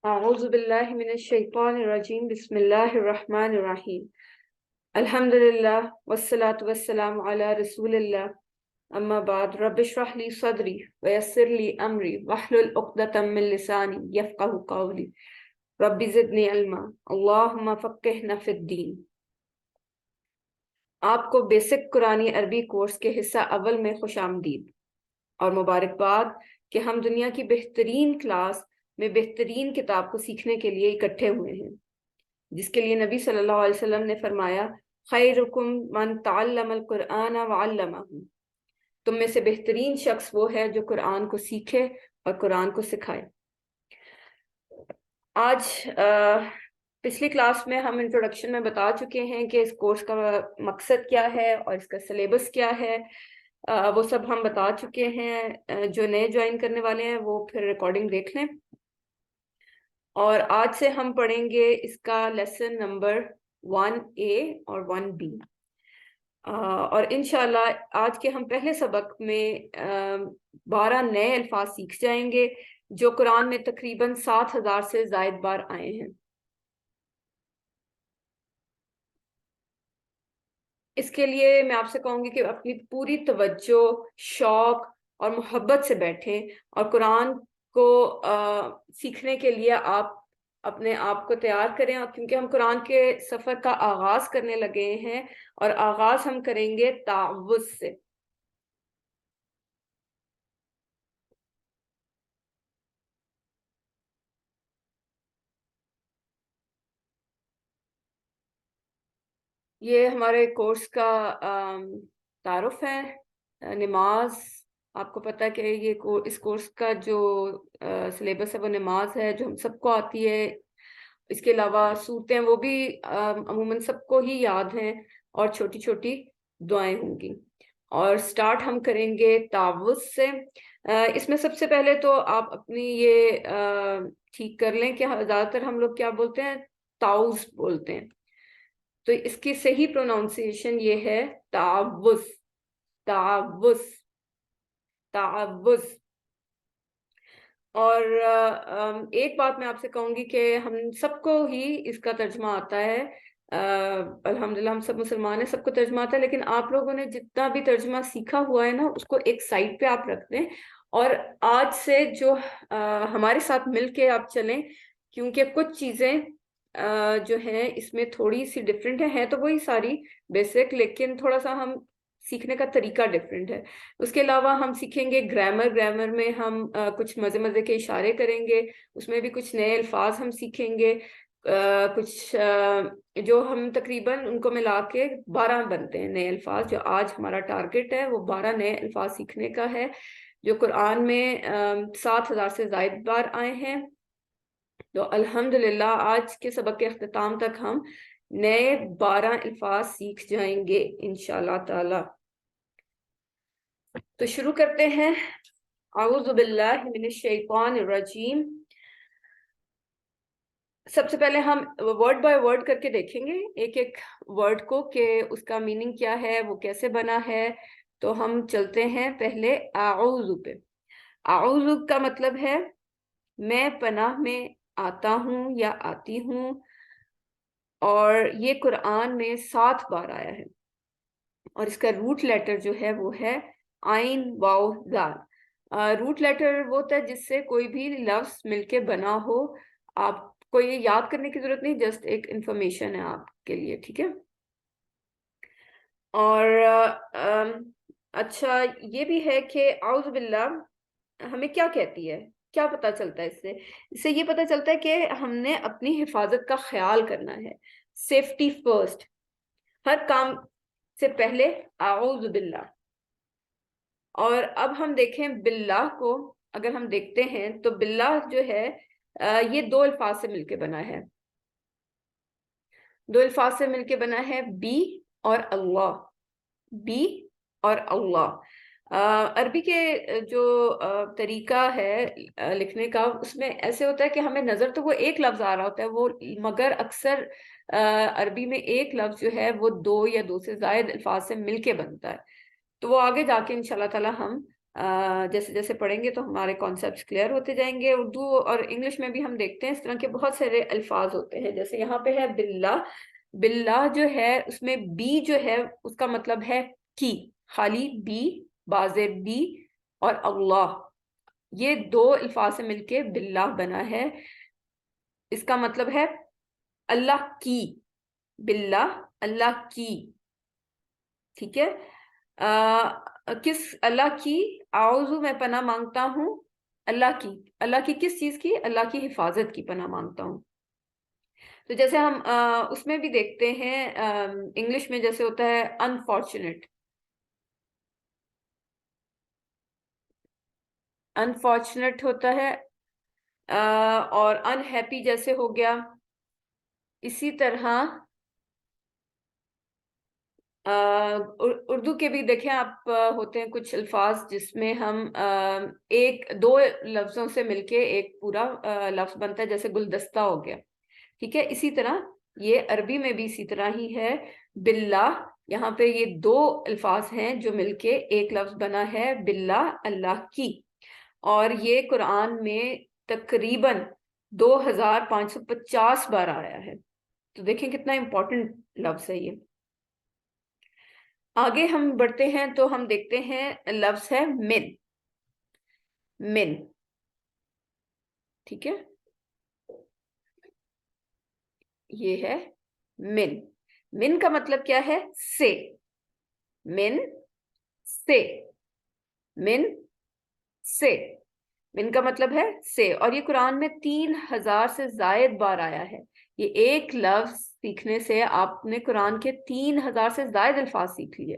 اعوذ باللہ من الشیطان الرجیم بسم اللہ الرحمن الرحیم الحمد للہ والصلاة والسلام علی رسول اللہ اما بعد رب اشرح لی صدری ویسر لی امری واحلل عقدۃ من لسانی یفقہوا قولی رب زدنی علما اللہم فقہنا فی الدین۔ آپ کو بیسک قرآنی عربی کورس کے حصہ اول میں خوش آمدید اور مبارکباد کہ ہم دنیا کی بہترین کلاس میں بہترین کتاب کو سیکھنے کے لیے اکٹھے ہوئے ہیں، جس کے لیے نبی صلی اللہ علیہ وسلم نے فرمایا خیرکم من تعلم القرآن وعلمہ، تم میں سے بہترین شخص وہ ہے جو قرآن کو سیکھے اور قرآن کو سکھائے۔ آج پچھلی کلاس میں ہم انٹروڈکشن میں بتا چکے ہیں کہ اس کورس کا مقصد کیا ہے اور اس کا سلیبس کیا ہے، وہ سب ہم بتا چکے ہیں۔ جو نئے جوائن کرنے والے ہیں وہ پھر ریکارڈنگ دیکھ لیں، اور آج سے ہم پڑھیں گے اس کا لیسن نمبر 1A اور 1B، اور انشاءاللہ آج کے ہم پہلے سبق میں 12 نئے الفاظ سیکھ جائیں گے جو قرآن میں تقریباً 7,000 سے زائد بار آئے ہیں۔ اس کے لیے میں آپ سے کہوں گی کہ اپنی پوری توجہ، شوق اور محبت سے بیٹھیں اور قرآن کو سیکھنے کے لیے آپ اپنے آپ کو تیار کریں، کیونکہ ہم قرآن کے سفر کا آغاز کرنے لگے ہیں اور آغاز ہم کریں گے تعوذ سے۔ یہ ہمارے کورس کا تعارف ہے۔ نماز، آپ کو پتہ ہے کہ اس کورس کا جو سلیبس ہے وہ نماز ہے، جو ہم سب کو آتی ہے۔ اس کے علاوہ صورتیں وہ بھی عموماً سب کو ہی یاد ہیں، اور چھوٹی چھوٹی دعائیں ہوں گی۔ اور سٹارٹ ہم کریں گے تعوذ سے۔ اس میں سب سے پہلے تو آپ اپنی یہ ٹھیک کر لیں کہ زیادہ تر ہم لوگ کیا بولتے ہیں، تعوذ بولتے ہیں، تو اس کی صحیح پروناؤنسیشن یہ ہے تعوذ، تعوذ، تعوذ۔ اور ایک بات میں آپ سے کہوں گی کہ ہم سب کو ہی اس کا ترجمہ آتا ہے، الحمدللہ ہم سب مسلمان ہیں، سب کو ترجمہ آتا ہے، لیکن آپ لوگوں نے جتنا بھی ترجمہ سیکھا ہوا ہے نا، اس کو ایک سائٹ پہ آپ رکھ دیں، اور آج سے جو ہمارے ساتھ مل کے آپ چلیں، کیونکہ کچھ چیزیں جو ہیں اس میں تھوڑی سی ڈفرینٹ ہیں تو وہی ساری بیسک، لیکن تھوڑا سا ہم سیکھنے کا طریقہ ڈفرینٹ ہے۔ اس کے علاوہ ہم سیکھیں گے گرامر میں ہم کچھ مزے کے اشارے کریں گے، اس میں بھی کچھ نئے الفاظ ہم سیکھیں گے، کچھ جو ہم تقریباً ان کو ملا کے 12 بنتے ہیں نئے الفاظ۔ جو آج ہمارا ٹارگٹ ہے وہ 12 نئے الفاظ سیکھنے کا ہے، جو قرآن میں 7,000 سے زائد بار آئے ہیں۔ تو الحمدللہ آج کے سبق کے اختتام تک ہم نئے 12 الفاظ سیکھ جائیں گے انشاءاللہ تعالی۔ تو شروع کرتے ہیں۔ اعوذ باللہ من الشیطان الرجیم۔ سب سے پہلے ہم ورڈ بائی ورڈ کر کے دیکھیں گے ایک ایک ورڈ کو کہ اس کا میننگ کیا ہے، وہ کیسے بنا ہے۔ تو ہم چلتے ہیں پہلے اعوذ پہ۔ اعوذ کا مطلب ہے میں پناہ میں آتا ہوں یا آتی ہوں، اور یہ قرآن میں 7 بار آیا ہے، اور اس کا روٹ لیٹر جو ہے وہ ہے عین واو زال۔ روٹ لیٹر وہ ہوتا ہے جس سے کوئی بھی لفظ مل کے بنا ہو۔ آپ کو یہ یاد کرنے کی ضرورت نہیں، جسٹ ایک انفارمیشن ہے آپ کے لیے، ٹھیک ہے۔ اور اچھا یہ بھی ہے کہ اعوذ باللہ ہمیں کیا کہتی ہے، کیا پتہ چلتا ہے اس سے یہ پتہ چلتا ہے کہ ہم نے اپنی حفاظت کا خیال کرنا ہے، سیفٹی فرسٹ، ہر کام سے پہلے اعوذ باللہ۔ اور اب ہم دیکھیں باللہ کو، اگر ہم دیکھتے ہیں تو باللہ جو ہے یہ 2 الفاظ سے مل کے بنا ہے، 2 الفاظ سے مل کے بنا ہے، بی اور اللہ، بی اور اللہ۔ عربی کے جو طریقہ ہے لکھنے کا، اس میں ایسے ہوتا ہے کہ ہمیں نظر تو وہ ایک لفظ آ رہا ہوتا ہے وہ، مگر اکثر عربی میں ایک لفظ جو ہے وہ 2 یا 2 سے زائد الفاظ سے مل کے بنتا ہے، تو وہ آگے جا کے انشاءاللہ تعالی ہم جیسے جیسے پڑھیں گے تو ہمارے کانسیپٹس کلیئر ہوتے جائیں گے. اردو اور انگلش میں بھی ہم دیکھتے ہیں اس طرح کے بہت سارے الفاظ ہوتے ہیں. جیسے یہاں پہ ہے باللہ. باللہ جو ہے اس میں بی جو ہے اس کا مطلب ہے کی, خالی بی, بازے بی, اور اللہ, یہ دو الفاظ سے مل کے باللہ بنا ہے. اس کا مطلب ہے اللہ کی, باللہ اللہ کی. ٹھیک ہے, کس اللہ کی, اعوذ میں پناہ مانگتا ہوں اللہ کی. اللہ کی کس چیز کی؟ اللہ کی حفاظت کی پناہ مانگتا ہوں. تو جیسے ہم اس میں بھی دیکھتے ہیں انگلش میں جیسے ہوتا ہے انفارچونیٹ, انفارچونیٹ ہوتا ہے, اور انہیپی جیسے ہو گیا. اسی طرح اردو کے بھی دیکھیں آپ, ہوتے ہیں کچھ الفاظ جس میں ہم ایک دو لفظوں سے مل کے ایک پورا لفظ بنتا ہے, جیسے گلدستہ ہو گیا. ٹھیک ہے, اسی طرح یہ عربی میں بھی اسی طرح ہی ہے. باللہ, یہاں پہ یہ دو الفاظ ہیں جو مل کے ایک لفظ بنا ہے باللہ, اللہ کی. اور یہ قرآن میں تقریباً 2550 بار آیا ہے. تو دیکھیں کتنا امپورٹنٹ لفظ ہے یہ. آگے ہم بڑھتے ہیں تو ہم دیکھتے ہیں لفظ ہے من. من, ٹھیک ہے, یہ ہے من. من کا مطلب کیا ہے؟ سے. من سے, من سے, من کا مطلب ہے سے. اور یہ قرآن میں 3000 سے زائد بار آیا ہے. یہ ایک لفظ سیکھنے سے آپ نے قرآن کے 3000 سے زائد الفاظ سیکھ لیے.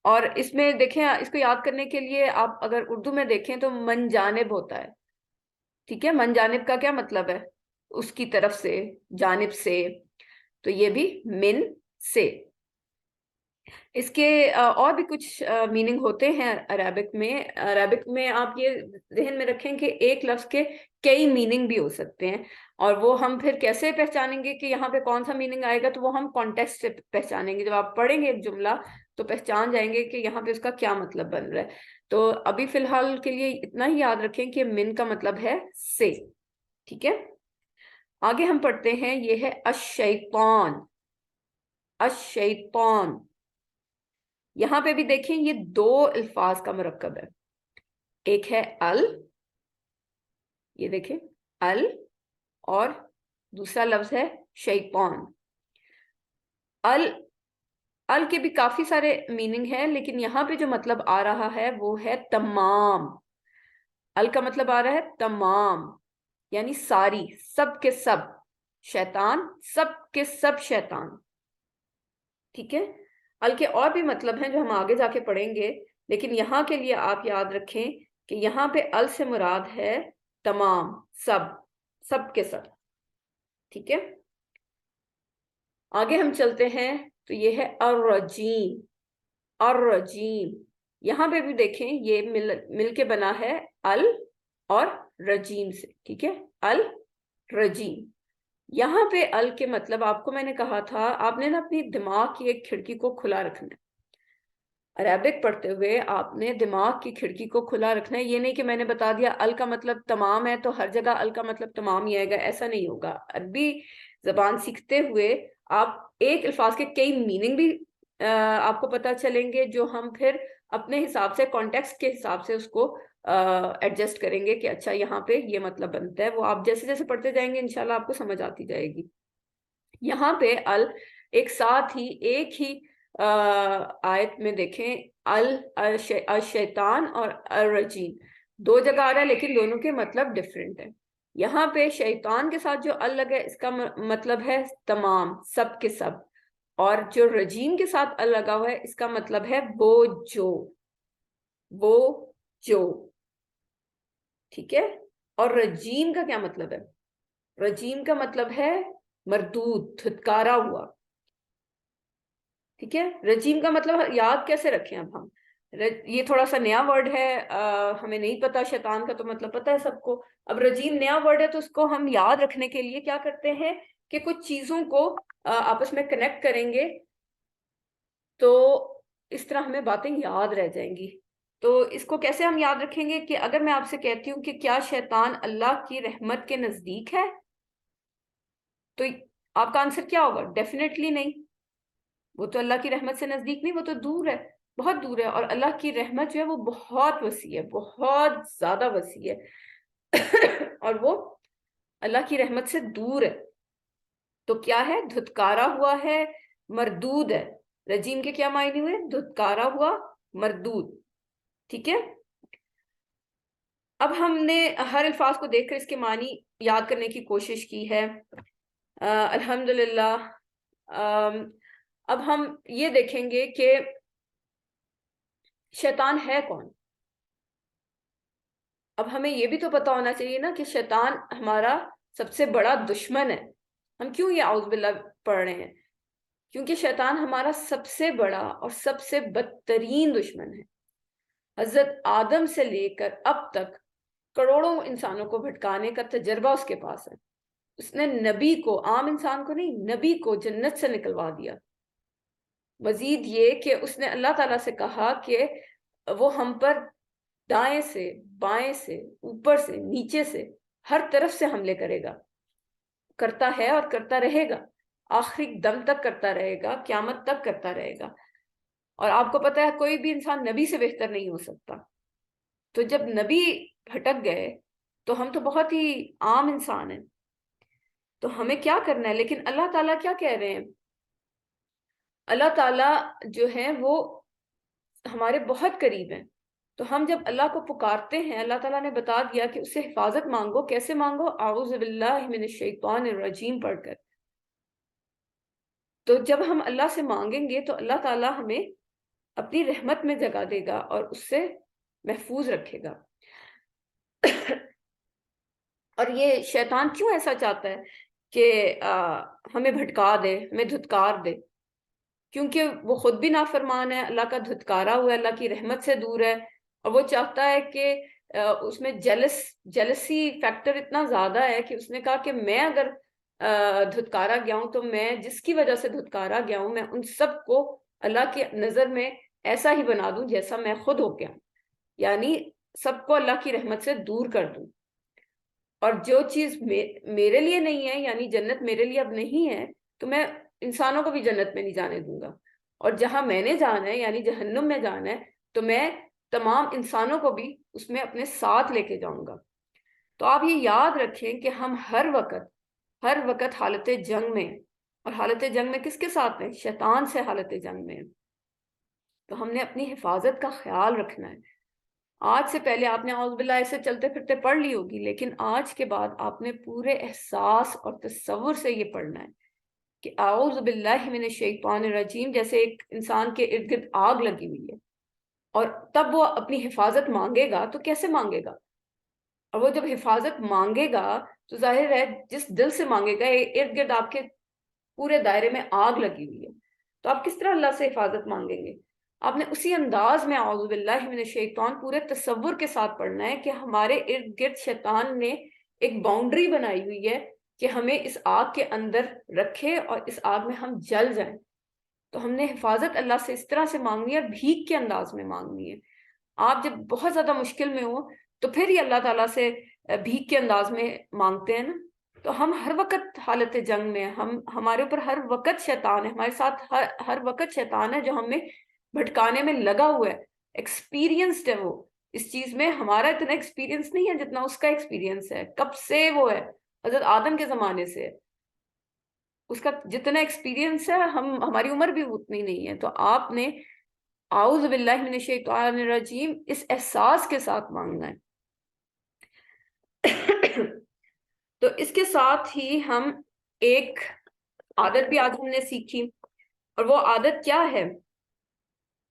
اور اس میں دیکھیں, اس کو یاد کرنے کے لیے آپ اگر اردو میں دیکھیں تو من جانب ہوتا ہے. ٹھیک ہے, من جانب کا کیا مطلب ہے؟ اس کی طرف سے, جانب سے. تو یہ بھی من سے. اس کے اور بھی کچھ میننگ ہوتے ہیں عربک میں. عربک میں آپ یہ ذہن میں رکھیں کہ ایک لفظ کے کئی میننگ بھی ہو سکتے ہیں, اور وہ ہم پھر کیسے پہچانیں گے کہ یہاں پہ کون سا میننگ آئے گا؟ تو وہ ہم کانٹیکسٹ سے پہچانیں گے. جب آپ پڑھیں گے ایک جملہ تو پہچان جائیں گے کہ یہاں پہ اس کا کیا مطلب بن رہا ہے. تو ابھی فی الحال کے لیے اتنا ہی یاد رکھیں کہ من کا مطلب ہے سے. ٹھیک ہے, آگے ہم پڑھتے ہیں, یہ ہے الشیطان. الشیطان, یہاں پہ بھی دیکھیں یہ دو الفاظ کا مرکب ہے. ایک ہے ال, یہ دیکھیں ال, اور دوسرا لفظ ہے شیطان. ال, ال کے بھی کافی سارے میننگ ہیں, لیکن یہاں پہ جو مطلب آ رہا ہے وہ ہے تمام. ال کا مطلب آ رہا ہے تمام, یعنی ساری, سب کے سب. شیطان, سب کے سب شیطان. ٹھیک ہے, ال کے اور بھی مطلب ہیں جو ہم آگے جا کے پڑھیں گے, لیکن یہاں کے لیے آپ یاد رکھیں کہ یہاں پہ ال سے مراد ہے تمام, سب, سب کے سب. ٹھیک ہے, آگے ہم چلتے ہیں تو یہ ہے الرجیم. الرجیم, یہاں پہ بھی دیکھیں یہ مل کے بنا ہے ال اور رجیم سے. ٹھیک ہے, الرجیم. یہاں پہ ال کے مطلب آپ کو میں نے کہا تھا, آپ نے نا اپنی دماغ کی ایک کھڑکی کو کھلا رکھنا ہے. عربک پڑھتے ہوئے آپ نے دماغ کی کھڑکی کو کھلا رکھنا ہے. یہ نہیں کہ میں نے بتا دیا ال کا مطلب تمام ہے تو ہر جگہ ال کا مطلب تمام ہی آئے گا, ایسا نہیں ہوگا. عربی زبان سیکھتے ہوئے آپ ایک الفاظ کے کئی میننگ بھی آپ کو پتہ چلیں گے, جو ہم پھر اپنے حساب سے, کانٹیکسٹ کے حساب سے اس کو ایڈجسٹ کریں گے کہ اچھا یہاں پہ یہ مطلب بنتا ہے. وہ آپ جیسے جیسے پڑھتے جائیں گے انشاءاللہ آپ کو سمجھ آتی جائے گی. یہاں پہ ال ایک ساتھ ہی ایک ہی آیت میں دیکھیں, الشیطان اور الرجیم دو جگہ آ رہا ہے, لیکن دونوں کے مطلب ڈیفرنٹ ہیں. یہاں پہ شیطان کے ساتھ جو ال لگا ہے اس کا مطلب ہے تمام, سب کے سب. اور جو رجیم کے ساتھ ال لگا ہوا ہے اس کا مطلب ہے وہ جو, وہ جو. ٹھیک ہے, اور رجیم کا کیا مطلب ہے؟ رجیم کا مطلب ہے مردود, دھتکارا ہوا. ٹھیک ہے, رجیم کا مطلب یاد کیسے رکھیں اب ہم؟ یہ تھوڑا سا نیا ورڈ ہے, ہمیں نہیں پتا. شیطان کا تو مطلب پتا ہے سب کو, اب رجیم نیا ورڈ ہے تو اس کو ہم یاد رکھنے کے لیے کیا کرتے ہیں کہ کچھ چیزوں کو آپس میں کنیکٹ کریں گے تو اس طرح ہمیں باتیں یاد رہ جائیں گی. تو اس کو کیسے ہم یاد رکھیں گے کہ اگر میں آپ سے کہتی ہوں کہ کیا شیطان اللہ کی رحمت کے نزدیک ہے، تو آپ کا آنسر کیا ہوگا؟ ڈیفینیٹلی نہیں، وہ تو اللہ کی رحمت سے نزدیک نہیں، وہ تو دور ہے، بہت دور ہے. اور اللہ کی رحمت جو ہے وہ بہت وسیع ہے، بہت زیادہ وسیع ہے اور وہ اللہ کی رحمت سے دور ہے. تو کیا ہے؟ دھتکارا ہوا ہے، مردود ہے. رجیم کے کیا معنی ہوئے؟ دھتکارا ہوا، مردود. ٹھیک ہے. اب ہم نے ہر الفاظ کو دیکھ کر اس کے معنی یاد کرنے کی کوشش کی ہے. الحمدللہ. اب ہم یہ دیکھیں گے کہ شیطان ہے کون. اب ہمیں یہ بھی تو پتا ہونا چاہیے نا کہ شیطان ہمارا سب سے بڑا دشمن ہے. ہم کیوں یہ اعوذ باللہ پڑھ رہے ہیں؟ کیونکہ شیطان ہمارا سب سے بڑا اور سب سے بدترین دشمن ہے. حضرت آدم سے لے کر اب تک کروڑوں انسانوں کو بھٹکانے کا تجربہ اس کے پاس ہے. اس نے نبی کو، عام انسان کو نہیں، نبی کو جنت سے نکلوا دیا. مزید یہ کہ اس نے اللہ تعالیٰ سے کہا کہ وہ ہم پر دائیں سے، بائیں سے، اوپر سے، نیچے سے، ہر طرف سے حملے کرے گا. کرتا ہے اور کرتا رہے گا، آخری دم تک کرتا رہے گا، قیامت تک کرتا رہے گا. اور آپ کو پتا ہے کوئی بھی انسان نبی سے بہتر نہیں ہو سکتا. تو جب نبی بھٹک گئے تو ہم تو بہت ہی عام انسان ہیں. تو ہمیں کیا کرنا ہے؟ لیکن اللہ تعالیٰ کیا کہہ رہے ہیں؟ اللہ تعالیٰ جو ہیں وہ ہمارے بہت قریب ہیں. تو ہم جب اللہ کو پکارتے ہیں، اللہ تعالیٰ نے بتا دیا کہ اس سے حفاظت مانگو. کیسے مانگو؟ اعوذ باللہ من الشیطان الرجیم پڑھ کر. تو جب ہم اللہ سے مانگیں گے تو اللہ تعالیٰ ہمیں اپنی رحمت میں جگہ دے گا اور اس سے محفوظ رکھے گا. اور یہ شیطان کیوں ایسا چاہتا ہے کہ ہمیں بھٹکا دے، ہمیں دھتکار دے؟ کیونکہ وہ خود بھی نافرمان ہے، اللہ کا دھتکارا ہوا ہے، اللہ کی رحمت سے دور ہے. اور وہ چاہتا ہے کہ اس میں جیلسی فیکٹر اتنا زیادہ ہے کہ اس نے کہا کہ میں اگر دھتکارا گیا ہوں تو میں جس کی وجہ سے دھتکارا گیا ہوں، میں ان سب کو اللہ کی نظر میں ایسا ہی بنا دوں جیسا میں خود ہو گیا ہوں. یعنی سب کو اللہ کی رحمت سے دور کر دوں. اور جو چیز میرے لیے نہیں ہے، یعنی جنت میرے لیے اب نہیں ہے، تو میں انسانوں کو بھی جنت میں نہیں جانے دوں گا. اور جہاں میں نے جانا ہے یعنی جہنم میں جانا ہے، تو میں تمام انسانوں کو بھی اس میں اپنے ساتھ لے کے جاؤں گا. تو آپ یہ یاد رکھیں کہ ہم ہر وقت حالت جنگ میں. اور حالت جنگ میں کس کے ساتھ ہیں؟ شیطان سے حالت جنگ میں. تو ہم نے اپنی حفاظت کا خیال رکھنا ہے. آج سے پہلے آپ نے اعوذ باللہ ایسے چلتے پھرتے پڑھ لی ہوگی، لیکن آج کے بعد آپ نے پورے احساس اور تصور سے یہ پڑھنا ہے کہ اعوذ باللہ من الشیطان الرجیم، جیسے ایک انسان کے ارد گرد آگ لگی ہوئی ہے. اور تب وہ اپنی حفاظت مانگے گا تو کیسے مانگے گا؟ اور وہ جب حفاظت مانگے گا تو ظاہر ہے جس دل سے مانگے گا، ارد گرد آپ کے پورے دائرے میں آگ لگی ہوئی ہے، تو آپ کس طرح اللہ سے حفاظت مانگیں گے؟ آپ نے اسی انداز میں اعوذ باللہ من الشیطان پورے تصور کے ساتھ پڑھنا ہے کہ ہمارے ارد گرد شیطان نے ایک باؤنڈری بنائی ہوئی ہے کہ ہمیں اس آگ کے اندر رکھے اور اس آگ میں ہم جل جائیں. تو ہم نے حفاظت اللہ سے اس طرح سے مانگنی ہے اور بھیک کے انداز میں مانگنی ہے. آپ جب بہت زیادہ مشکل میں ہو تو پھر یہ اللہ تعالیٰ سے بھیک کے انداز میں مانگتے ہیں نا. تو ہم ہر وقت حالت جنگ میں، ہمارے اوپر ہر وقت شیطان ہے، ہمارے ساتھ ہر وقت شیطان ہے جو ہمیں بھٹکانے میں لگا ہوا ہے. ایکسپیرینسڈ ہے وہ اس چیز میں. ہمارا اتنا ایکسپیرینس نہیں ہے جتنا اس کا ایکسپیرینس ہے. کب سے وہ ہے؟ حضرت آدم کے زمانے سے. اس کا جتنا ایکسپیرینس ہے ہماری عمر بھی اتنی نہیں ہے. تو آپ نے اعوذ باللہ من الشیطان الرجیم اس احساس کے ساتھ مانگنا ہے. تو اس کے ساتھ ہی ہم ایک عادت بھی آج ہم نے سیکھی، اور وہ عادت کیا ہے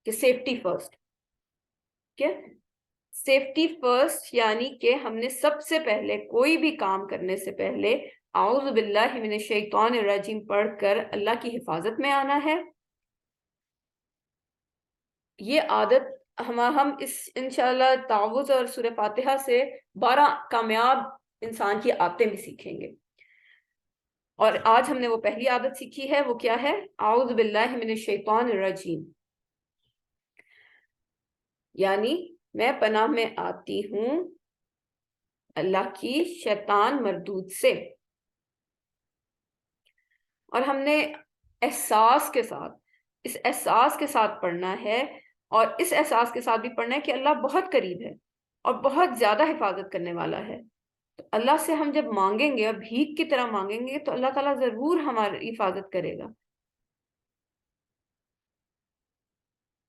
کہ سیفٹی فرسٹ. کیا سیفٹی فرسٹ؟ یعنی کہ ہم نے سب سے پہلے کوئی بھی کام کرنے سے پہلے اعوذ باللہ من الشیطان الرجیم پڑھ کر اللہ کی حفاظت میں آنا ہے. یہ عادت ہم اس انشاءاللہ تعوذ اور سورہ فاتحہ سے 12 کامیاب انسان کی عادتیں بھی سیکھیں گے. اور آج ہم نے وہ پہلی عادت سیکھی ہے، وہ کیا ہے؟ اعوذ باللہ من الشیطان الرجیم. یعنی میں پناہ میں آتی ہوں اللہ کی شیطان مردود سے. اور ہم نے احساس کے ساتھ، اس احساس کے ساتھ پڑھنا ہے، اور اس احساس کے ساتھ بھی پڑھنا ہے کہ اللہ بہت قریب ہے اور بہت زیادہ حفاظت کرنے والا ہے. تو اللہ سے ہم جب مانگیں گے اور بھیک کی طرح مانگیں گے تو اللہ تعالیٰ ضرور ہماری حفاظت کرے گا.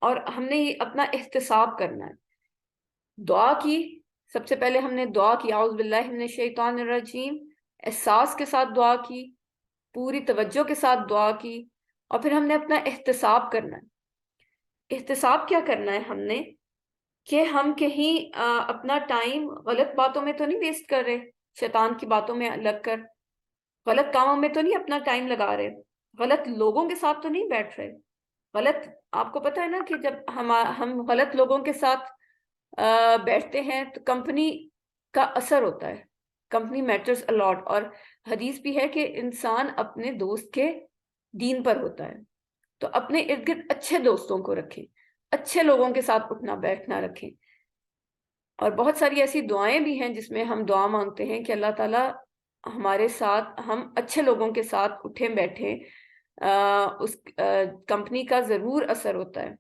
اور ہم نے یہ اپنا احتساب کرنا ہے. دعا کی، سب سے پہلے ہم نے دعا کی اعوذ باللہ من الشیطان الرجیم، احساس کے ساتھ دعا کی، پوری توجہ کے ساتھ دعا کی، اور پھر ہم نے اپنا احتساب کرنا ہے. احتساب کیا کرنا ہے ہم نے؟ کہ ہم کہیں اپنا ٹائم غلط باتوں میں تو نہیں ویسٹ کر رہے، شیطان کی باتوں میں لگ کر غلط کاموں میں تو نہیں اپنا ٹائم لگا رہے، غلط لوگوں کے ساتھ تو نہیں بیٹھ رہے. غلط، آپ کو پتہ ہے نا کہ جب ہم غلط لوگوں کے ساتھ بیٹھتے ہیں تو کمپنی کا اثر ہوتا ہے. Company matters allot. اور حدیث بھی ہے کہ انسان اپنے دوست کے دین پر ہوتا ہے. تو اپنے ارد گرد اچھے دوستوں کو رکھیں، اچھے لوگوں کے ساتھ اٹھنا بیٹھنا رکھیں. اور بہت ساری ایسی دعائیں بھی ہیں جس میں ہم دعا مانگتے ہیں کہ اللہ تعالیٰ ہمارے ساتھ، ہم اچھے لوگوں کے ساتھ اٹھیں بیٹھیں. اس کمپنی کا ضرور اثر ہوتا ہے.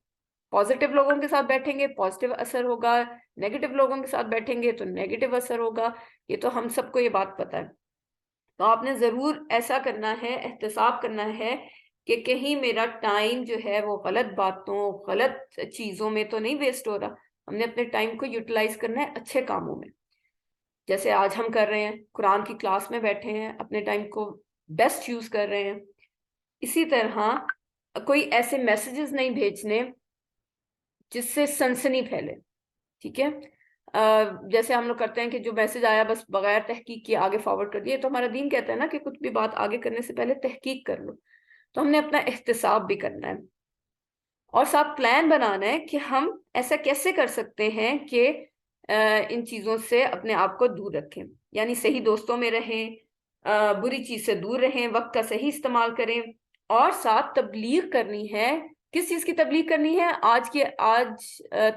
پازیٹیو لوگوں کے ساتھ بیٹھیں گے پازیٹیو اثر ہوگا، نیگیٹو لوگوں کے ساتھ بیٹھیں گے تو نیگیٹو اثر ہوگا. یہ تو ہم سب کو یہ بات پتہ ہے. تو آپ نے ضرور ایسا کرنا ہے، احتساب کرنا ہے کہ کہیں میرا ٹائم جو ہے وہ غلط باتوں، غلط چیزوں میں تو نہیں ویسٹ ہو رہا. ہم نے اپنے ٹائم کو یوٹیلائز کرنا ہے اچھے کاموں میں، جیسے آج ہم کر رہے ہیں، قرآن کی کلاس میں بیٹھے ہیں، اپنے ٹائم کو بیسٹ یوز کر رہے ہیں. اسی طرح کوئی ایسے میسیجز نہیں بھیجنے جس سے سنسنی پھیلے. ٹھیک ہے، جیسے ہم لوگ کرتے ہیں کہ جو میسج آیا بس بغیر تحقیق کیے آگے فارورڈ کر دیے. تو ہمارا دین کہتا ہے نا کہ کچھ بھی بات آگے کرنے سے پہلے تحقیق کر لو. تو ہم نے اپنا احتساب بھی کرنا ہے اور ساتھ پلان بنانا ہے کہ ہم ایسا کیسے کر سکتے ہیں کہ ان چیزوں سے اپنے آپ کو دور رکھیں. یعنی صحیح دوستوں میں رہیں، بری چیز سے دور رہیں، وقت کا صحیح استعمال کریں، اور ساتھ تبلیغ کرنی ہے. کس چیز کی تبلیغ کرنی ہے؟ آج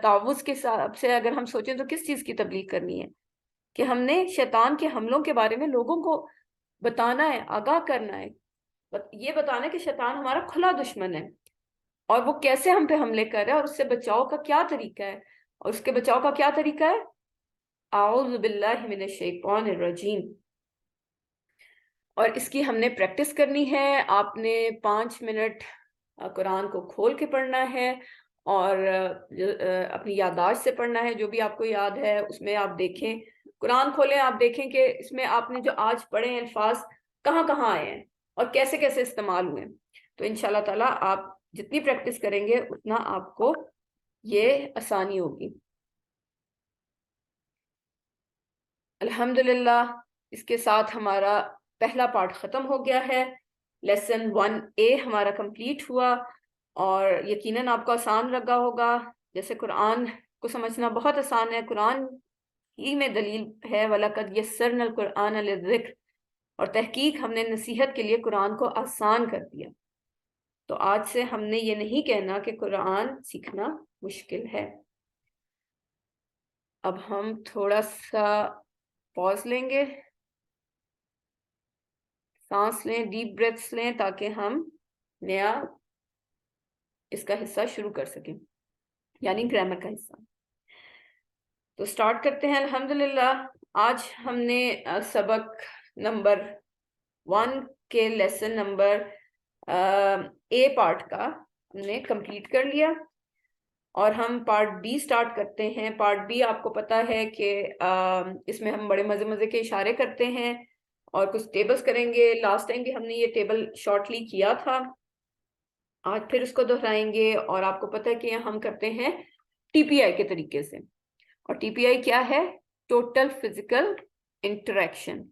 تعوذ کے حساب سے اگر ہم سوچیں تو کس چیز کی تبلیغ کرنی ہے؟ کہ ہم نے شیطان کے حملوں کے بارے میں لوگوں کو بتانا ہے، آگاہ کرنا ہے. یہ بتانا ہے کہ شیطان ہمارا کھلا دشمن ہے اور وہ کیسے ہم پہ حملے کر رہا ہے، اور اس سے بچاؤ کا کیا طریقہ ہے. اور اس کے بچاؤ کا کیا طریقہ ہے؟ اعوذ باللہ من الشیطان الرجیم. اور اس کی ہم نے پریکٹس کرنی ہے. آپ نے 5 منٹ قرآن کو کھول کے پڑھنا ہے اور اپنی یادداشت سے پڑھنا ہے. جو بھی آپ کو یاد ہے اس میں آپ دیکھیں، قرآن کھولیں، آپ دیکھیں کہ اس میں آپ نے جو آج پڑھے ہیں الفاظ کہاں کہاں آئے ہیں اور کیسے کیسے استعمال ہوئے. تو انشاءاللہ تعالیٰ آپ جتنی پریکٹس کریں گے اتنا آپ کو یہ آسانی ہوگی. الحمدللہ اس کے ساتھ ہمارا پہلا پارٹ ختم ہو گیا ہے. لیسن 1A ہمارا کمپلیٹ ہوا اور یقیناً آپ کو آسان لگا ہوگا. جیسے قرآن کو سمجھنا بہت آسان ہے، قرآن ہی میں دلیل ہے وَلَقَدْ يَسَّرْنَا الْقُرْآنَ لِلذِّكْرِ، اور تحقیق ہم نے نصیحت کے لیے قرآن کو آسان کر دیا. تو آج سے ہم نے یہ نہیں کہنا کہ قرآن سیکھنا مشکل ہے. اب ہم تھوڑا سا پاز لیں گے، سانس لیں، ڈیپ بریتھس لیں تاکہ ہم نیا اس کا حصہ شروع کر سکیں، یعنی گرامر کا حصہ. تو سٹارٹ کرتے ہیں. الحمدللہ آج ہم نے سبق نمبر 1 کے لیسن نمبر A پارٹ کا ہم نے کمپلیٹ کر لیا اور ہم پارٹ B سٹارٹ کرتے ہیں. پارٹ B آپ کو پتا ہے کہ اس میں ہم بڑے مزے کے اشارے کرتے ہیں اور کچھ ٹیبلز کریں گے. لاسٹ ٹائم بھی ہم نے یہ ٹیبل شارٹلی کیا تھا، آج پھر اس کو دہرائیں گے. اور آپ کو پتہ ہے کہ ہم کرتے ہیں TPI کے طریقے سے. اور TPI کیا ہے؟ ٹوٹل فزیکل انٹریکشن،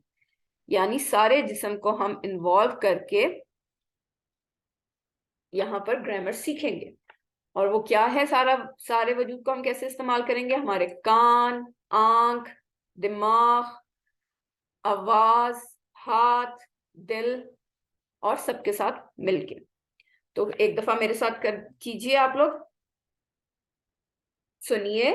یعنی سارے جسم کو ہم انوالو کر کے یہاں پر گرامر سیکھیں گے. اور وہ کیا ہے؟ سارے وجود کو ہم کیسے استعمال کریں گے؟ ہمارے کان، آنکھ، دماغ، آواز، ہاتھ، دل اور سب کے ساتھ مل کے. تو ایک دفعہ میرے ساتھ کیجئے آپ لوگ، سنیے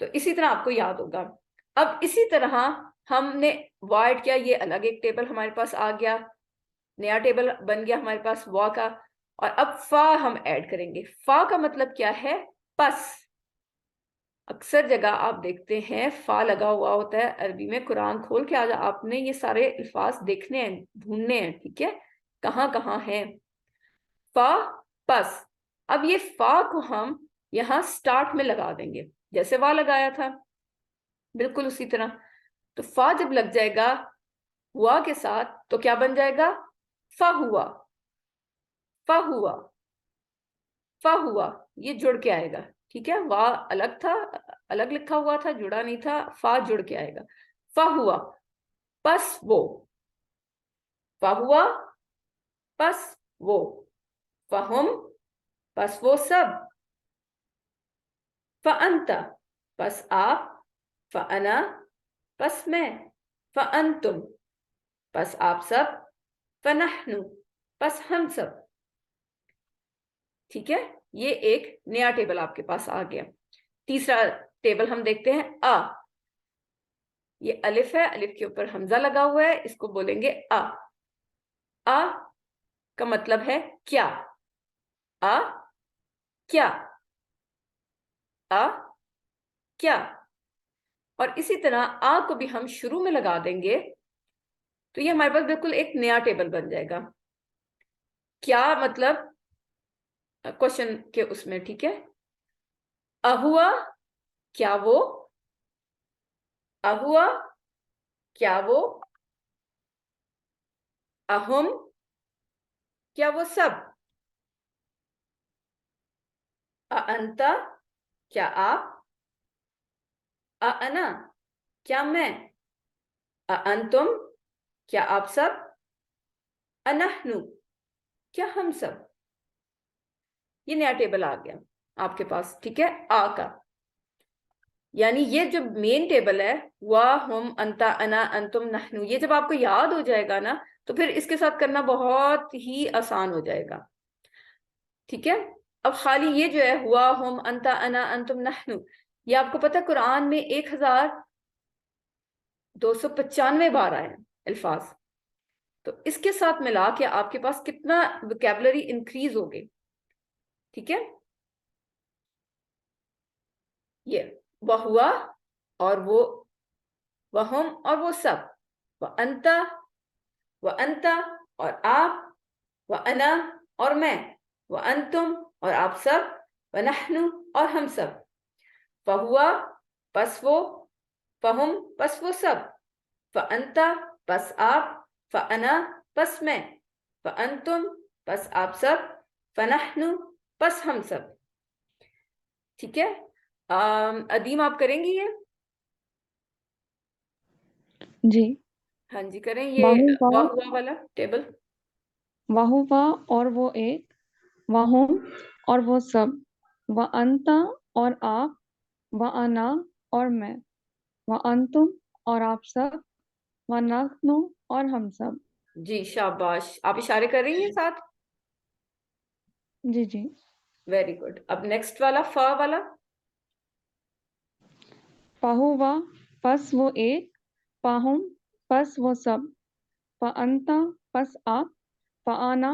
تو اسی طرح آپ کو یاد ہوگا. اب اسی طرح ہم نے وائٹ کیا, یہ الگ ایک ٹیبل ہمارے پاس آ گیا, نیا ٹیبل بن گیا ہمارے پاس وا کا. اور اب فا ہم ایڈ کریں گے. فا کا مطلب کیا ہے؟ پس. اکثر جگہ آپ دیکھتے ہیں فا لگا ہوا ہوتا ہے عربی میں. قرآن کھول کے آج آپ نے یہ سارے الفاظ دیکھنے ہیں, ڈھونڈنے ہیں, ٹھیک ہے, کہاں کہاں ہیں. فا, پس. اب یہ فا کو ہم یہاں سٹارٹ میں لگا دیں گے جیسے وا لگایا تھا, بالکل اسی طرح. تو فا جب لگ جائے گا ہوا کے ساتھ تو کیا بن جائے گا؟ فا ہوا. فا ہوا, فا ہوا, یہ جڑ کے آئے گا. ٹھیک ہے, وا الگ تھا, الگ لکھا ہوا تھا, جڑا نہیں تھا. فا جڑ کے آئے گا. فا ہوا, پس وہ. فا ہوا, پس وہ. فہم, پس وہ سب. فانتا, پس آپ. فانا, پس میں. فانتم, پس آپ سب. فنحن, پس ہم سب. ٹھیک ہے, یہ ایک نیا ٹیبل آپ کے پاس آ گیا. تیسرا ٹیبل ہم دیکھتے ہیں آ. یہ الف ہے, الف کے اوپر حمزہ لگا ہوا ہے, اس کو بولیں گے آ. آ کا مطلب ہے کیا. آ کیا. آ کیا. اور اسی طرح آ کو بھی ہم شروع میں لگا دیں گے تو یہ ہمارے پاس بالکل ایک نیا ٹیبل بن جائے گا. کیا مطلب کوشچن کے اس میں, ٹھیک ہے. اہوا, کیا وہ. اہوا, کیا وہ. اہم, کیا وہ سب. اانتا, کیا آپ. انا, کیا میں. اانتم, کیا آپ سب. انحن, کیا ہم سب. یہ نیا ٹیبل آ گیا آپ کے پاس, ٹھیک ہے, آ کا. یعنی یہ جو مین ٹیبل ہے وا, ہم, انتا, انا, انتم, نحنو, یہ جب آپ کو یاد ہو جائے گا نا تو پھر اس کے ساتھ کرنا بہت ہی آسان ہو جائے گا. ٹھیک ہے. اب خالی یہ جو ہے ہوا, ہم, انتا, انا, انتم, نحنو, یہ آپ کو پتہ ہے قرآن میں 1295 بار آئے ہیں الفاظ. تو اس کے ساتھ ملا کے آپ کے پاس کتنا ویکیبلری انکریز ہوگی. ٹھیک ہے. یہ وہ ہوا اور وہ, وہم اور وہ سب. وانتا, وانتا اور آپ. وانا اور میں. وانتم اور آپ سب. ونحن اور ہم سب. فہوا, پس وہ. فہم, پس وہ سب. فانتا, پس آپ. فانا, پس میں. فانتم, پس آپ سب. فنحن, پس ہم سب. ٹھیک ہے. ادیم آپ کریں گی یہ؟ جی. ہاں جی کریں یہ واہو وا, واہ ہوا والا ٹیبل. واہو وا اور وہ ایک. وہم اور وہ سب. وانتا اور آپ. وانا اور میں. وانتم اور آپ سب. ونحن اور ہم سب. جی شاباش, آپ اشارے کر رہی ہیں ساتھ. جی جی. Very good. اب نیکسٹ والا فا والا. فہو وا, پس وہ ایک. فہم, پس وہ سب. فانتا, پس آپ. فانا,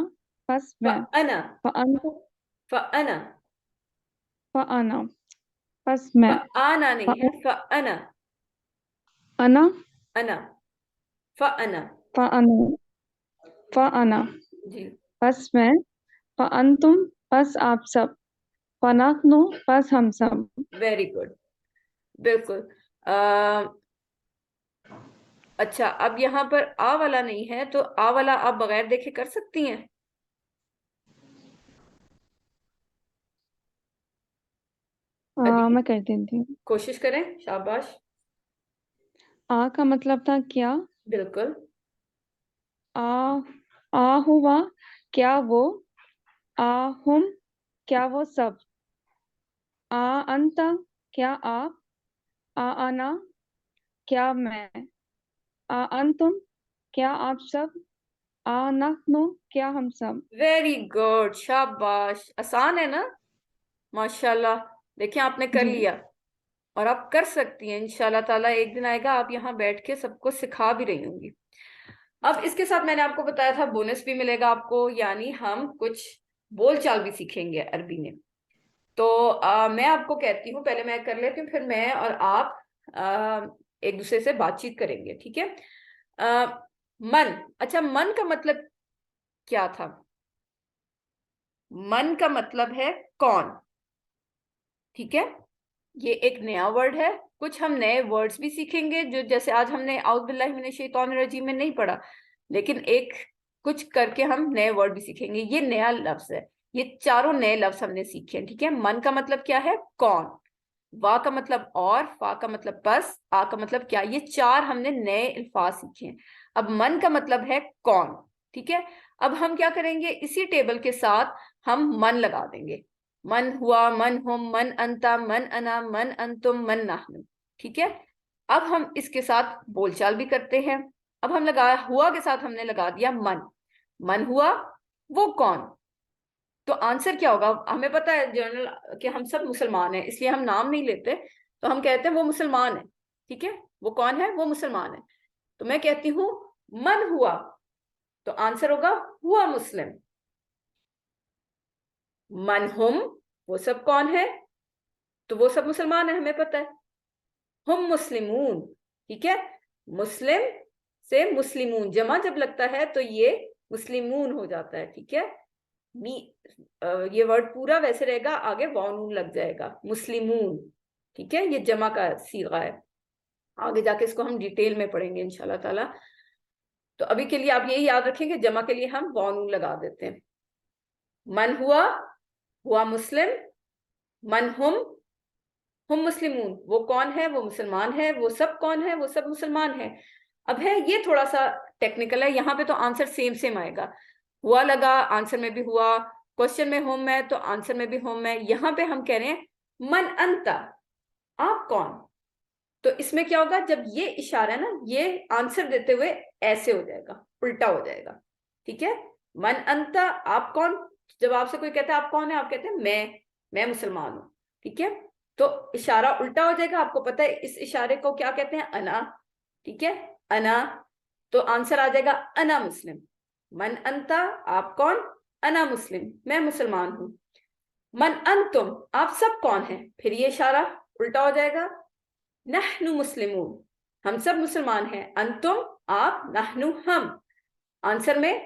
پس میں. فانا, فانت, فانا, فانا, پس میں. فانا نہیں ہے, فانا. انا, انا, فانا. فانا, فانا, جی پس میں. فانتم, پس آپ سب. فنحن, پس ہم سب. ویری گڈ, بالکل. اچھا, اب یہاں پر آ والا نہیں ہے تو آ والا آپ بغیر دیکھے کر سکتی ہیں. ادیم, میں کر دیتی ہوں. کوشش کریں, شاباش. آ کا مطلب تھا کیا. بالکل. آ ہوا, کیا وہ. ہم, کیا وہ سب. انتا, کیا آپ. انا, کیا میں. انتم, کیا آپ سب. نحن, کیا ہم سب. ویری گڈ, شاباش. آسان ہے نا, ماشاء اللہ. دیکھیں آپ نے کر جی. لیا. اور آپ کر سکتی ہیں انشاءاللہ تعالیٰ. ایک دن آئے گا آپ یہاں بیٹھ کے سب کو سکھا بھی رہی ہوں گی. اب اس کے ساتھ میں نے آپ کو بتایا تھا بونس بھی ملے گا آپ کو, یعنی ہم کچھ بول چال بھی سیکھیں گے عربی میں. تو میں آپ کو کہتی ہوں, پہلے میں کر لیتی ہوں, پھر میں اور آپ ایک دوسرے سے بات چیت کریں گے, ٹھیک ہے. من, اچھا من کا مطلب کیا تھا؟ من کا مطلب ہے کون, ٹھیک ہے. یہ ایک نیا ورڈ ہے. کچھ ہم نئے ورڈز بھی سیکھیں گے, جو جیسے آج ہم نے اعوذ باللہ من الشیطان الرجیم میں نہیں پڑھا, لیکن ایک کچھ کر کے ہم نئے ورڈ بھی سیکھیں گے. یہ نیا لفظ ہے, یہ چاروں نئے لفظ ہم نے سیکھے ہیں, ٹھیک ہے. من کا مطلب کیا ہے؟ کون. وا کا مطلب اور, فا کا مطلب پس, آ کا مطلب کیا. یہ چار ہم نے نئے الفاظ سیکھے ہیں. اب من کا مطلب ہے کون, ٹھیک ہے. اب ہم کیا کریں گے, اسی ٹیبل کے ساتھ ہم من لگا دیں گے. من ہوا, من ہم, من انتا, من انا, من انتم, من نحن, ٹھیک ہے. اب ہم اس کے ساتھ بول چال بھی کرتے ہیں. اب ہم ہوا کے ساتھ ہم نے لگا دیا من. من ہوا وہ کون, تو آنسر کیا ہوگا؟ ہمیں پتا ہے جنرل کہ ہم سب مسلمان ہیں, اس لیے ہم نام نہیں لیتے, تو ہم کہتے ہیں وہ مسلمان ہے, ٹھیک ہے. وہ کون ہے؟ وہ مسلمان ہے. تو میں کہتی ہوں من ہوا, تو آنسر ہوگا ہوا مسلم. من ہم, وہ سب کون ہے؟ تو وہ سب مسلمان ہیں, ہمیں پتا ہے. ہم مسلمون, ٹھیک ہے. مسلم سے مسلمون جمع جب لگتا ہے تو یہ مسلمون ہو جاتا ہے, ٹھیک ہے. یہ ورڈ پورا ویسے رہے گا, آگے وانون لگ جائے گا, مسلمون, ٹھیک ہے. یہ جمع کا صیغہ ہے, آگے جا کے اس کو ہم ڈیٹیل میں پڑھیں گے انشاءاللہ تعالی. تو ابھی کے لیے آپ یہی یاد رکھیں کہ جمع کے لیے ہم وانون لگا دیتے ہیں. من ہوا, ہوا مسلم. من ہم مسلمون, وہ کون ہے؟ وہ مسلمان ہے. وہ سب کون ہے؟ وہ سب مسلمان ہیں. اب ہے یہ تھوڑا سا ٹیکنیکل ہے, یہاں پہ تو آنسر سیم آئے گا. ہوا لگا, آنسر میں بھی ہوا. کوشچن میں ہوم ہے تو آنسر میں بھی ہوم ہے. یہاں پہ ہم کہہ رہے ہیں من انتا, آپ کون. تو اس میں کیا ہوگا, جب یہ اشارہ ہے نا, یہ آنسر دیتے ہوئے ایسے ہو جائے گا, الٹا ہو جائے گا, ٹھیک ہے. من انتا, آپ کون. جب آپ سے کوئی کہتا ہے آپ کون ہے, آپ کہتے ہیں میں مسلمان ہوں, ٹھیک ہے. تو اشارہ الٹا ہو جائے گا. آپ کو پتا ہے اس اشارے کو کیا کہتے ہیں؟ انا, ٹھیک ہے. انا, تو آنسر آ جائے گا انا مسلم. من انتا, آپ کون؟ انا مسلم, میں مسلمان ہوں. من انتم, آپ سب کون ہیں. پھر یہ اشارہ الٹا ہو جائے گا. نحن مسلمون, ہم سب مسلمان ہیں. انتم, آپ. نحن, ہم. آنسر میں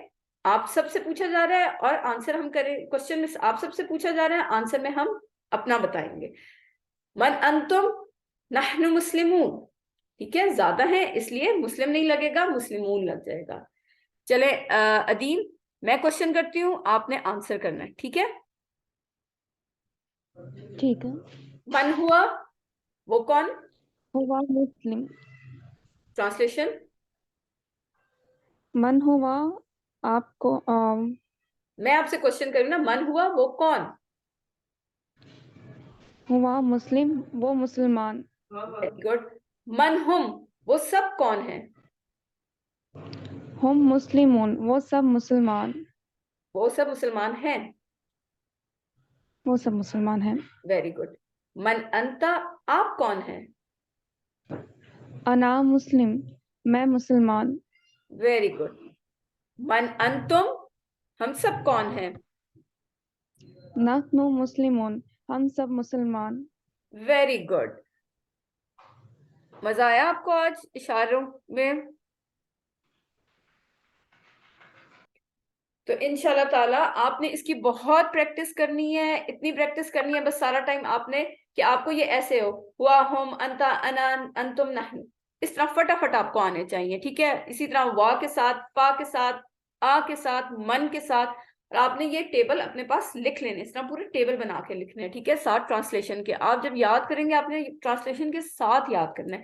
آپ سب سے پوچھا جا رہا ہے, اور آنسر ہم کریں, کوشچن میں آپ سب سے پوچھا جا رہا ہے, آنسر میں ہم اپنا بتائیں گے. من انتم نحن مسلمون, ٹھیک ہے. زیادہ ہیں اس لیے مسلم نہیں لگے گا, مسلمون لگ جائے گا. چلے عدیم, میں کوشچن کرتی ہوں, آپ نے آنسر کرنا ہے, ٹھیک ہے. ٹھیک ہے. من ہوا, وہ کون. ہوا مسلم. ٹرانسلیشن. من ہوا, آپ کو میں آپ سے کوشچن کروں نا, من ہوا وہ کون. ہوا مسلم, وہ مسلمان. Very good. من ہم, وہ سب کون ہیں. ہم مسلمون, وہ سب مسلمان. وہ سب مسلمان ہیں. وہ سب مسلمان ہیں. Very good. من انتا, آپ کون ہیں. انا مسلم, میں مسلمان. Very good. من انتم, ہم سب کون ہیں. نحن مسلمون, ہم سب مسلمان. Very good. مزہ آیا آپ کو آج اشاروں میں. تو انشاءاللہ تعالیٰ آپ نے اس کی بہت پریکٹس کرنی ہے, اتنی پریکٹس کرنی ہے بس سارا ٹائم آپ نے, کہ آپ کو یہ ایسے ہو, ہوا, ہم, انتا, انا, انتم, نحن, اس طرح فٹافٹ آپ کو آنے چاہیے, ٹھیک ہے. اسی طرح وا کے ساتھ, پا کے ساتھ, آ کے ساتھ, من کے ساتھ. اور آپ نے یہ ٹیبل اپنے پاس لکھ لینے, اس طرح پورے ٹیبل بنا کے لکھنے ہیں, ٹھیک ہے, ساتھ ٹرانسلیشن کے. آپ جب یاد کریں گے آپ نے ٹرانسلیشن کے ساتھ یاد کرنا ہے.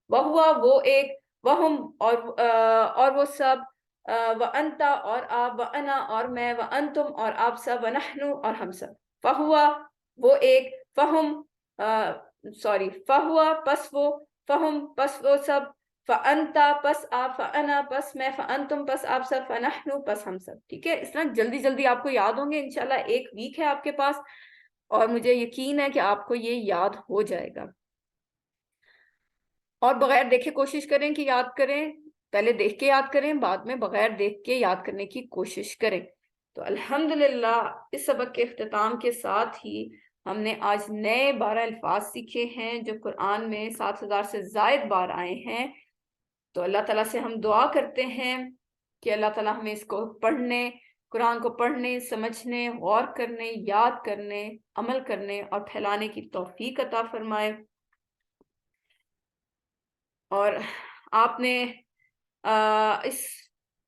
وہ ہوا, وہ ایک, وہ ہم, اور وہ سب, وَأَنْتَ, اور آپ, وَأَنَا, اور میں, وَأَنْتُمْ, اور آپ سب, وَنَحْنُ, اور ہم سب. فَهُوَ, وہ ایک, فَهُمْ, سوری, فَهُوَ, پس وہ, فَهُمْ, پس وہ سب, فَأَنْتَ, پس آپ, فَأَنَا, پس میں, فَأَنْتُمْ, پس آپ سب, فَنَحْنُ, پس ہم سب, ٹھیک ہے. اس طرح جلدی جلدی آپ کو یاد ہوں گے انشاءاللہ. ایک ویک ہے آپ کے پاس, اور مجھے یقین ہے کہ آپ کو یہ یاد ہو جائے گا. اور بغیر دیکھے کوشش کریں کہ یاد کریں، پہلے دیکھ کے یاد کریں، بعد میں بغیر دیکھ کے یاد کرنے کی کوشش کریں۔ تو الحمدللہ اس سبق کے اختتام کے ساتھ ہی ہم نے آج نئے 12 الفاظ سیکھے ہیں جو قرآن میں 7000 سے زائد بار آئے ہیں۔ تو اللہ تعالیٰ سے ہم دعا کرتے ہیں کہ اللہ تعالیٰ ہمیں اس کو پڑھنے، قرآن کو پڑھنے، سمجھنے، غور کرنے، یاد کرنے، عمل کرنے اور پھیلانے کی توفیق عطا فرمائے۔ اور آپ نے اس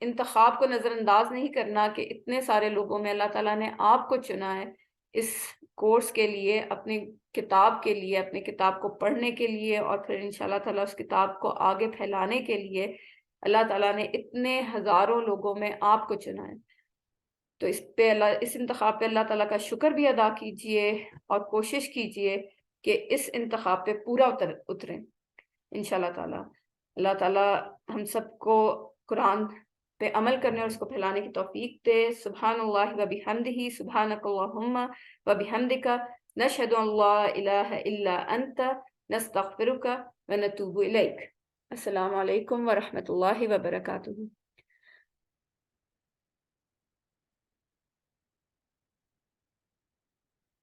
انتخاب کو نظر انداز نہیں کرنا کہ اتنے سارے لوگوں میں اللہ تعالیٰ نے آپ کو چنا ہے اس کورس کے لیے، اپنی کتاب کے لیے، اپنی کتاب کو پڑھنے کے لیے، اور پھر انشاءاللہ تعالیٰ اس کتاب کو آگے پھیلانے کے لیے اللہ تعالیٰ نے اتنے ہزاروں لوگوں میں آپ کو چنا ہے۔ تو اس انتخاب پہ اللہ تعالیٰ کا شکر بھی ادا کیجئے اور کوشش کیجئے کہ اس انتخاب پہ پورا اتریں انشاءاللہ تعالیٰ۔ اللہ تعالیٰ ہم سب کو قرآن پہ عمل کرنے اور اس کو پھیلانے کی توفیق دے۔ سبحان اللہ و بحمدہ، سبحانک اللہم و بحمدک، نشہد ان لا الہ الا انت، نستغفرک و نتوب الیک۔ السلام علیکم ورحمۃ اللہ وبرکاتہ۔